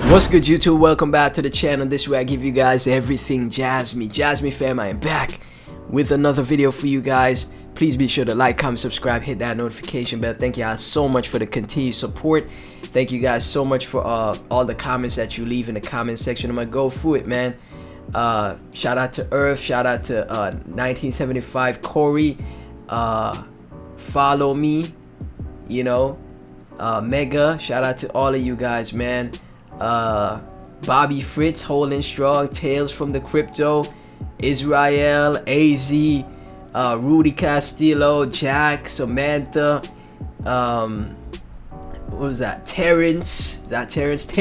What's good, YouTube? Welcome back to the channel. This is where I give you guys everything Jasmy fam. I am back with another video for you guys. Please be sure to like, comment, subscribe, hit that notification bell. Thank you guys so much for the continued support. Thank you guys so much for all the comments that you leave in the comment section. I'm gonna go through it, man. Shout out to Earth, shout out to 1975 Corey, follow me, you know, Mega, shout out to all of you guys, man. Bobby Fritz holding strong, Tales from the Crypto, Israel, AZ, Rudy Castillo, Jack, Samantha, what was that? Terrence. Is that Terrence?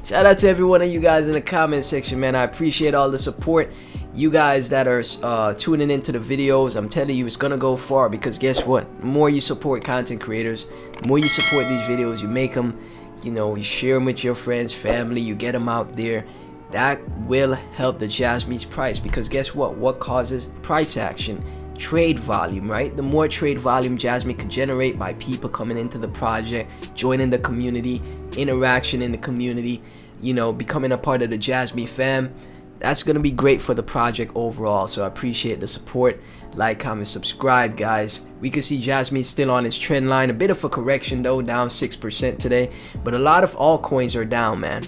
Shout out to every one of you guys in the comment section, man. I appreciate all the support. You guys that are tuning into the videos, I'm telling you, it's gonna go far, because guess what? The more you support content creators, the more you support these videos, you make them, you know, you share them with your friends, family, you get them out there. That will help the Jasmy's price, because guess what causes price action? Trade volume, right? The more trade volume Jasmy could generate by people coming into the project, joining the community, interaction in the community, you know, becoming a part of the Jasmy fam, that's gonna be great for the project overall. So I appreciate the support. Like, comment, subscribe, guys. We can see Jasmy still on its trend line. A bit of a correction though, down 6% today, but a lot of altcoins are down, man.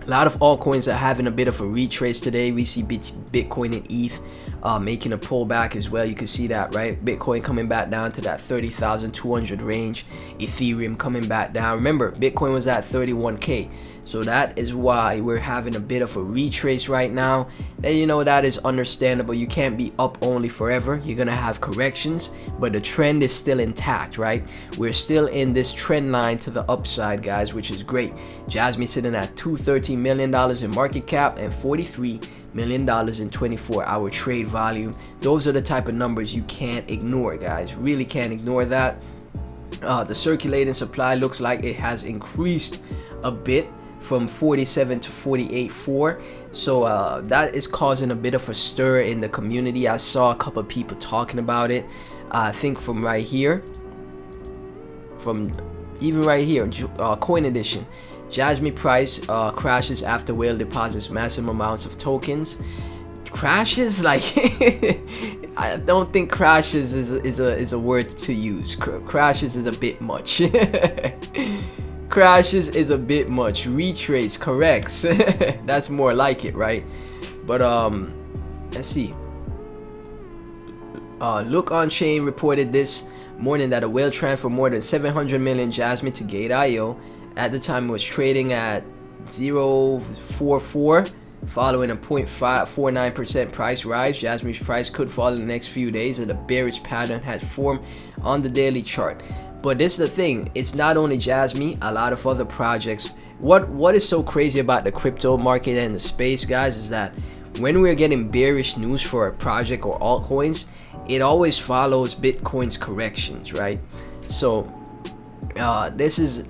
A lot of altcoins are having a bit of a retrace today. We see Bitcoin and ETH making a pullback as well. You can see that, right? Bitcoin coming back down to that 30,200 range. Ethereum coming back down. Remember, Bitcoin was at 31K. So that is why we're having a bit of a retrace right now. And you know, that is understandable. You can't be up only forever. You're gonna have corrections, but the trend is still intact, right? We're still in this trend line to the upside, guys, which is great. Jasmy sitting at $213 million in market cap and $43 million in 24-hour trade volume. Those are the type of numbers you can't ignore, guys. Really can't ignore that. The circulating supply looks like it has increased a bit from 47 to 48.4, so that is causing a bit of a stir in the community. I saw a couple of people talking about it. I think from right here, Coin Edition, Jasmy price crashes after whale deposits massive amounts of tokens. Crashes, like I don't think crashes is a word to use. Crashes is a bit much. Crashes is a bit much. Retrace corrects. That's more like it, right? But let's see. Look on Chain reported this morning that a whale transferred more than 700 million Jasmy to Gate.io. At the time, it was trading at 0.44, following a 0.49% price rise. Jasmy's price could fall in the next few days, and a bearish pattern has formed on the daily chart. But this is the thing, it's not only Jasmy, a lot of other projects. What is so crazy about the crypto market and the space, guys, is that when we're getting bearish news for a project or altcoins, it always follows Bitcoin's corrections, right? So this is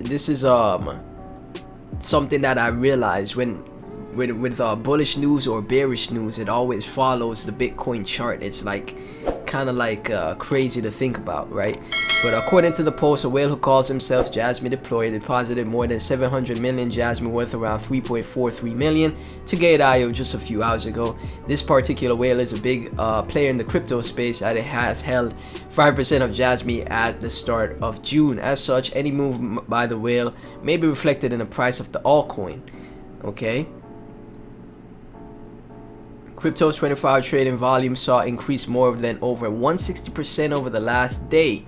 something that I realized with bullish news or bearish news, it always follows the Bitcoin chart. It's like kind of like crazy to think about, right? But according to the post, a whale who calls himself Jasmy Deploy deposited more than 700 million Jasmy, worth around 3.43 million, to Gate.io just a few hours ago. This particular whale is a big player in the crypto space, and it has held 5% of Jasmy at the start of June. As such, any move by the whale may be reflected in the price of the altcoin. Okay. Crypto's 24-hour trading volume saw increase more than over 160% over the last day.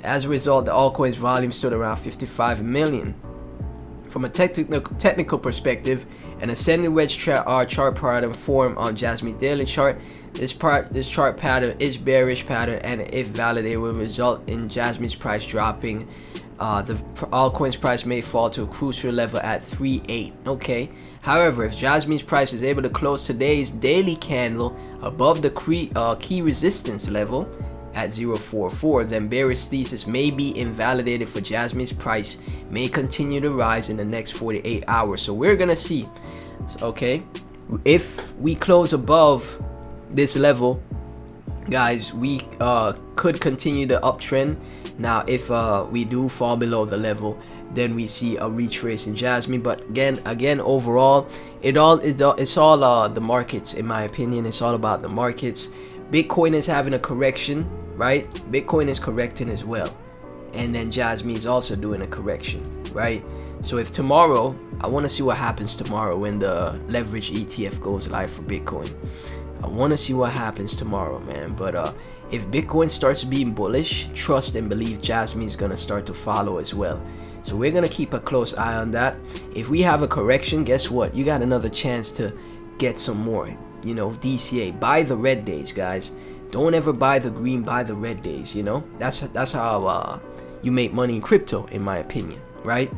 As a result, the altcoin's volume stood around 55 million. From a technical perspective, an ascending wedge chart pattern formed on Jasmy daily chart. This chart pattern is bearish pattern, and if valid, it will result in Jasmy's price dropping. The altcoin's price may fall to a crucial level at 3.8. Okay. However, if Jasmy's price is able to close today's daily candle above the key resistance level at 0.44, then bearish thesis may be invalidated for Jasmy's price may continue to rise in the next 48 hours. So we're gonna see. Okay, if we close above this level, guys, we could continue the uptrend. Now if we do fall below the level, then we see a retrace in Jasmy. But again, overall, it's all the markets. In my opinion, it's all about the markets. Bitcoin is having a correction, right? Bitcoin is correcting as well, and then Jasmy is also doing a correction, right? So if tomorrow, I want to see what happens tomorrow when the leverage ETF goes live for Bitcoin. I want to see what happens tomorrow, man. But if Bitcoin starts being bullish, trust and believe Jasmy is gonna start to follow as well. So we're gonna keep a close eye on that. If we have a correction, guess what? You got another chance to get some more. You know, DCA. Buy the red days, guys. Don't ever buy the green, buy the red days. You know, that's how you make money in crypto, in my opinion, right?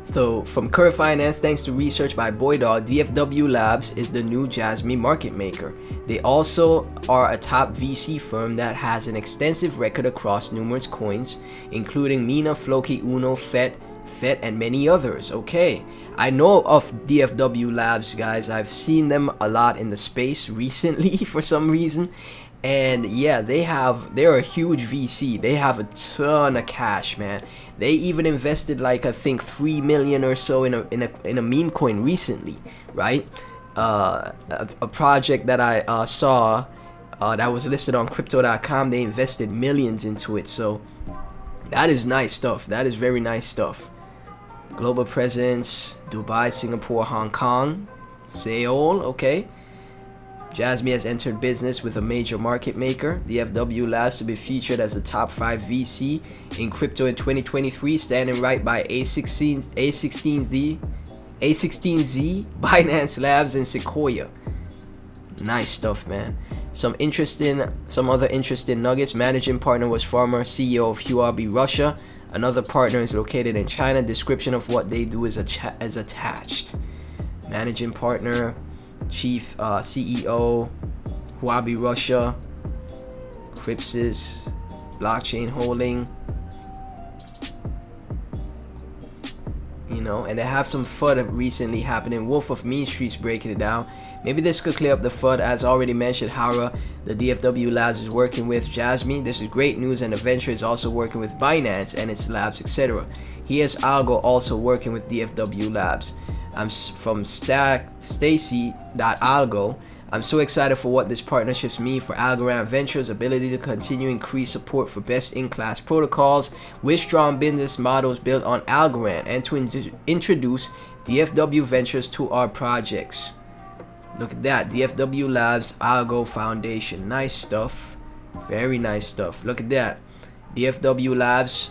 So from Curve Finance, thanks to research by Boydog, DFW Labs is the new Jasmy market maker. They also are a top VC firm that has an extensive record across numerous coins, including Mina, Floki, Uno, FET, and many others. Okay, I know of DFW Labs, guys. I've seen them a lot in the space recently for some reason. And yeah, they're a huge VC. They have a ton of cash, man. They even invested like, I think 3 million or so in a meme coin recently, right? A project that I saw that was listed on crypto.com, they invested millions into it. So that is nice stuff. That is very nice stuff. Global presence: Dubai, Singapore, Hong Kong, Seoul. Okay. Jasmy has entered business with a major market maker, DFW Labs, to be featured as a top 5 VC in crypto in 2023, standing right by A16Z, Binance Labs, and Sequoia. Nice stuff, man. Some other interesting nuggets. Managing partner was former CEO of Huobi Russia. Another partner is located in China. Description of what they do is attached. Managing partner, Chief CEO, Huobi Russia, Crypsis, Blockchain Holding. You know, and they have some FUD recently happening. Wolf of Mean Streets breaking it down. Maybe this could clear up the FUD. As already mentioned, Hara, the DFW Labs, is working with Jasmy. This is great news, and the venture is also working with Binance and its labs, etc. Here's Algo also working with DFW Labs. I'm from Stacy.algo. I'm so excited for what this partnerships mean for Algorand Ventures' ability to continue increase support for best-in-class protocols with strong business models built on Algorand, and to introduce DFW Ventures to our projects. Look at that, DFW Labs, Algo Foundation. Nice stuff. Very nice stuff. Look at that. DFW Labs,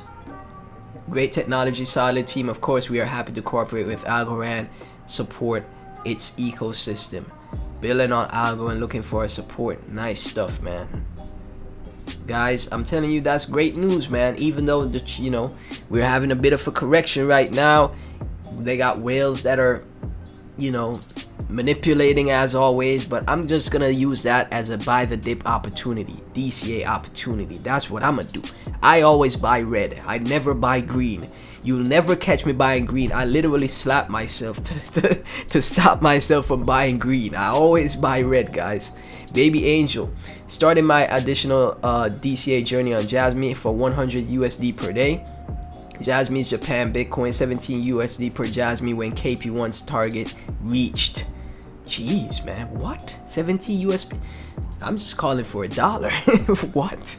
great technology, solid team. Of course, we are happy to cooperate with Algorand, support its ecosystem. Building on Algo and looking for support. Nice stuff, man. Guys, I'm telling you, that's great news, man. Even though, we're having a bit of a correction right now, they got whales that are, manipulating as always, but I'm just gonna use that as a buy the dip opportunity, DCA opportunity. That's what I'm gonna do. I always buy red. I never buy green. You'll never catch me buying green. I literally slap myself to stop myself from buying green. I always buy red, guys. Baby Angel, starting my additional DCA journey on Jasmy for 100 USD per day. Jasmy's Japan Bitcoin 17 USD per Jasmy when KP1's target reached. Jeez, man, what? 70 USD? I'm just calling for $1. What?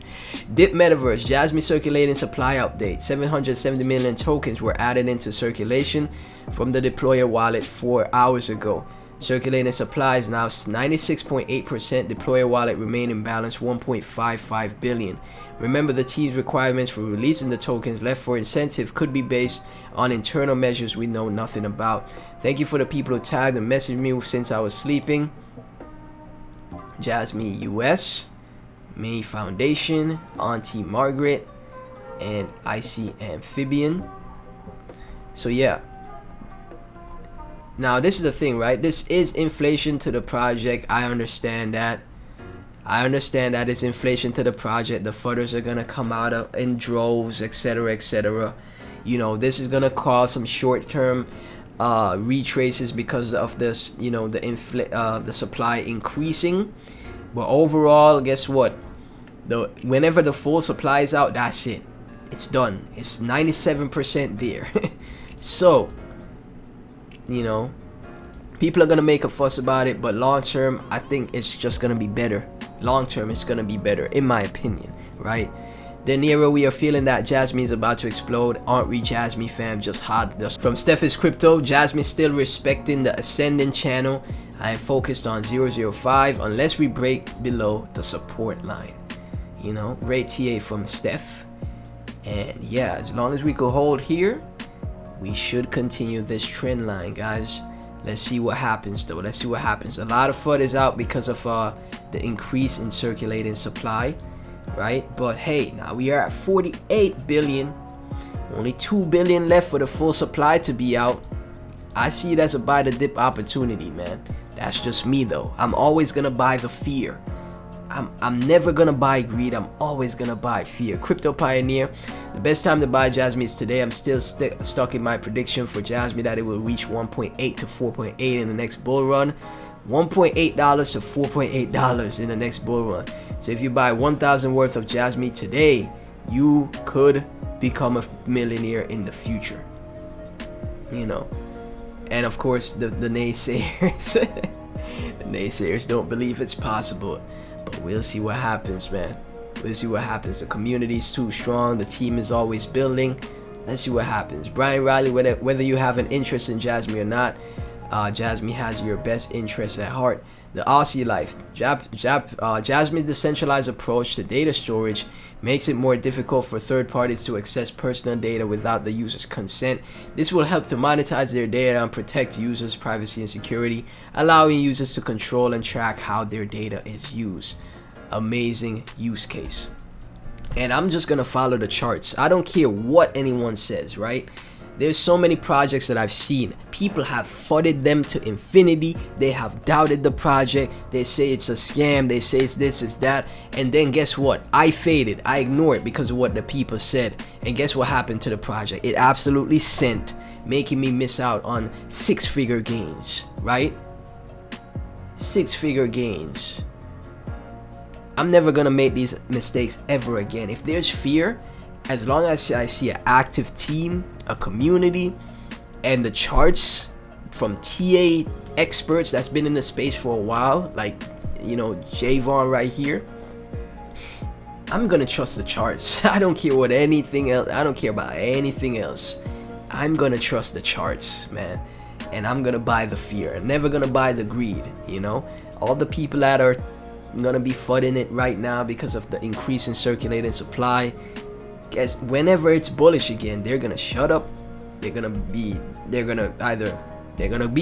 Dip Metaverse, Jasmy Circulating supply update. 770 million tokens were added into circulation from the deployer wallet 4 hours ago. Circulating supply is now 96.8%. Deployer wallet remaining balance 1.55 billion. Remember, the team's requirements for releasing the tokens left for incentive could be based on internal measures we know nothing about. Thank you for the people who tagged and messaged me since I was sleeping. Jasmy US, May Foundation, Auntie Margaret, and IC Amphibian. So yeah. Now this is the thing, right? This is inflation to the project. I understand that. It's inflation to the project. The fudders are gonna come out in droves, etc., etc. This is gonna cause some short-term retraces because of this, the supply increasing. But overall, guess what? Whenever the full supply is out, that's it. It's done. It's 97% there. So, you know, people are gonna make a fuss about it, but long term, I think it's just gonna be better. Long term, it's gonna be better, in my opinion, right? The nearer we are feeling that Jasmy is about to explode, aren't we, Jasmy fam? Just hot. From Steph's Crypto, Jasmy still respecting the ascending channel. I am focused on 005 unless we break below the support line. You know, great TA from Steph. And yeah, as long as we could hold here, we should continue this trend line, guys. Let's see what happens though. Let's see what happens. A lot of FUD is out because of the increase in circulating supply, right? But hey, now we are at 48 billion. Only 2 billion left for the full supply to be out. I see it as a buy the dip opportunity, man. That's just me though. I'm always gonna buy the fear. I'm never gonna buy greed. I'm always gonna buy fear. Crypto Pioneer, the best time to buy Jasmy is today. I'm still stuck in my prediction for Jasmy that it will reach 1.8 to 4.8 in the next bull run. $1.8 to $4.8 in the next bull run. So if you buy 1,000 worth of Jasmy today, you could become a millionaire in the future. You know, and of course the naysayers, the naysayers don't believe it's possible. But we'll see what happens, man. We'll see what happens. The community is too strong. The team is always building. Let's see what happens. Brian Riley, whether you have an interest in Jasmy or not, Jasmy has your best interest at heart. The Aussie life. Jasmy's decentralized approach to data storage makes it more difficult for third parties to access personal data without the user's consent. This will help to monetize their data and protect users' privacy and security, allowing users to control and track how their data is used. Amazing use case. And I'm just gonna follow the charts. I don't care what anyone says, right? There's so many projects that I've seen. People have fudded them to infinity. They have doubted the project. They say it's a scam. They say it's this, it's that. And then guess what? I faded. I ignored it because of what the people said. And guess what happened to the project? It absolutely sent, making me miss out on six-figure gains, right? Six-figure gains. I'm never gonna make these mistakes ever again. If there's fear, as long as I see an active team, a community, and the charts from TA experts that's been in the space for a while, like, you know, Javon right here, I'm gonna trust the charts. I don't care what anything else, I don't care about anything else. I'm gonna trust the charts, man. And I'm gonna buy the fear. I'm never gonna buy the greed, you know? All the people that are gonna be fudding it right now because of the increase in circulating supply, guess whenever it's bullish again, they're gonna shut up. They're gonna be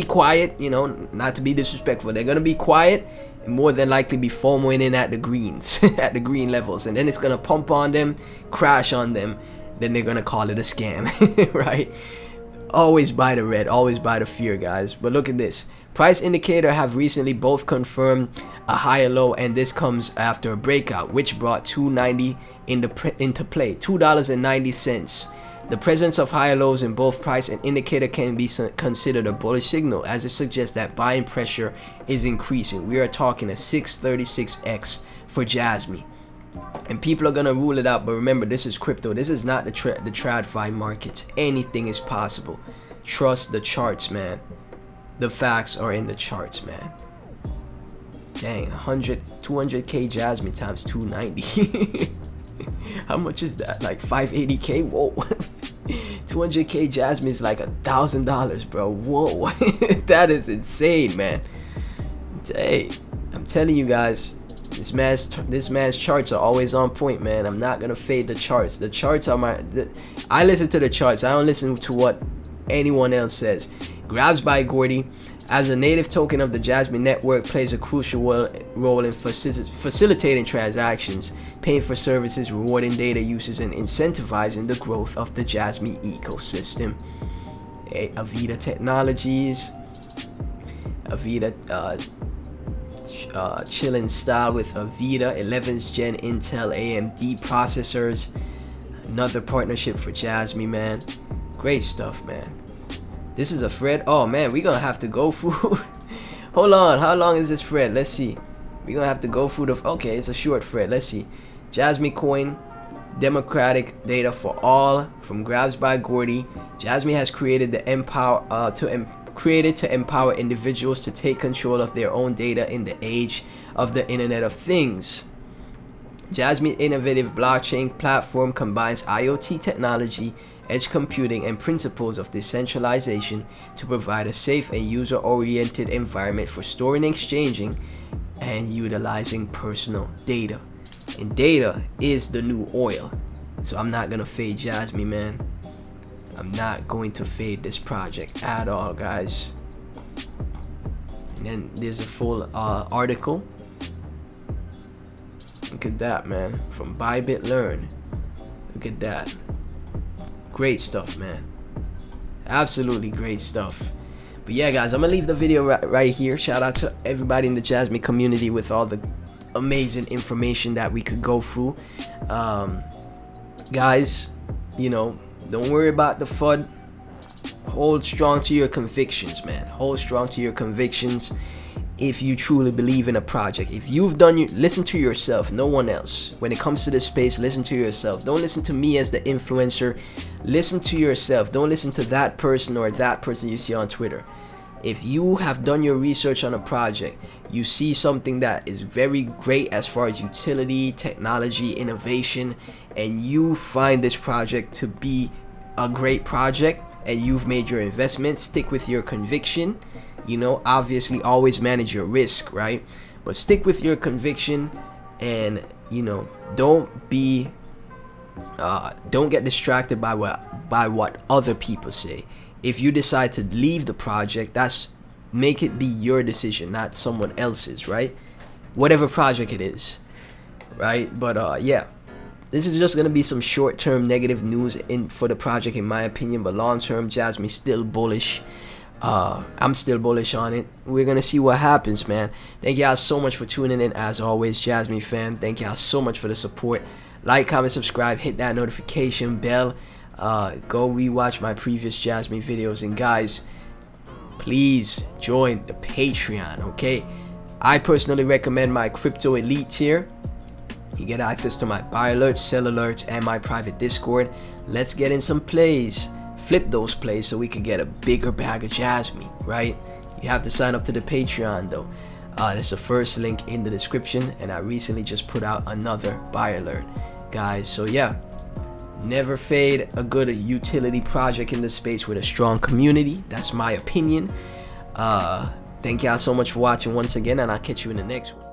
quiet, you know, not to be disrespectful. They're gonna be quiet and more than likely be FOMOing in at the greens, at the green levels, and then it's gonna pump on them, crash on them, then they're gonna call it a scam, right? Always buy the red, always buy the fear, guys. But look at this. Price indicator have recently both confirmed a higher low, and this comes after a breakout which brought $2.90 into play. $2.90. The presence of higher lows in both price and indicator can be considered a bullish signal, as it suggests that buying pressure is increasing. We are talking a 636x for Jasmy, and people are gonna rule it out. But remember, this is crypto. This is not the TradFi markets. Anything is possible. Trust the charts, man. The facts are in the charts, man. Dang, 200k Jasmy times 290. How much is that? Like 580k? Whoa. 200k Jasmy is like $1,000, bro. Whoa. That is insane, man. Hey, I'm telling you guys, this man's charts are always on point, man. I'm not gonna fade the charts. The charts are I listen to the charts. I don't listen to what anyone else says. Grabs by Gordy. As a native token of the Jasmy network, plays a crucial role in facilitating transactions, paying for services, rewarding data users, and incentivizing the growth of the Jasmy ecosystem. Avida Technologies, Avida chilling style with Avida 11th gen Intel AMD processors. Another partnership for Jasmy, man. Great stuff, man. This is a thread. Oh man, we're gonna have to go through. Hold on, how long is this thread? Let's see. We're gonna have to go through the. Okay, it's a short thread. Let's see. Jasmy Coin democratic data for all, from grabs by Gordy. Jasmy has created to empower individuals to take control of their own data in the age of the Internet of Things. Jasmy's innovative blockchain platform combines IoT technology, edge computing, and principles of decentralization to provide a safe and user-oriented environment for storing, exchanging, and utilizing personal data. And data is the new oil. So I'm not gonna fade Jasmy, man. I'm not going to fade this project at all, guys. And then there's a full article. Look at that, man. From Bybit Learn. Look at that. Great stuff, man. Absolutely great stuff. But yeah, guys, I'm gonna leave the video right here. Shout out to everybody in the Jasmy community with all the amazing information that we could go through. Guys, you know, don't worry about the FUD. Hold strong to your convictions, man. Hold strong to your convictions. If you truly believe in a project, if you've done your, listen to yourself, no one else. When it comes to this space, listen to yourself. Don't listen to me as the influencer. Listen to yourself. Don't listen to that person or that person you see on Twitter. If you have done your research on a project, you see something that is very great as far as utility, technology, innovation, and you find this project to be a great project, and you've made your investment, stick with your conviction. You know, obviously always manage your risk, right? But stick with your conviction, and you know, don't get distracted by what other people say. If you decide to leave the project, make it be your decision, not someone else's, right? Whatever project it is, right? But yeah, this is just gonna be some short-term negative news for the project, in my opinion. But long-term, Jasmy's still bullish. I'm still bullish on it. We're gonna see what happens, man. Thank y'all so much for tuning in. As always, Jasmy fam, thank y'all so much for the support. Like, comment, subscribe, hit that notification bell. Go rewatch my previous Jasmy videos, and guys, please join the Patreon, okay? I personally recommend my Crypto Elite tier. You get access to my buy alerts, sell alerts, and my private Discord. Let's get in some plays. Flip those plays so we can get a bigger bag of Jasmy, right? You have to sign up to the Patreon though. There's the first link in the description, and I recently just put out another buy alert, guys. So yeah, never fade a good utility project in the space with a strong community. That's my opinion. Thank y'all so much for watching once again, and I'll catch you in the next one.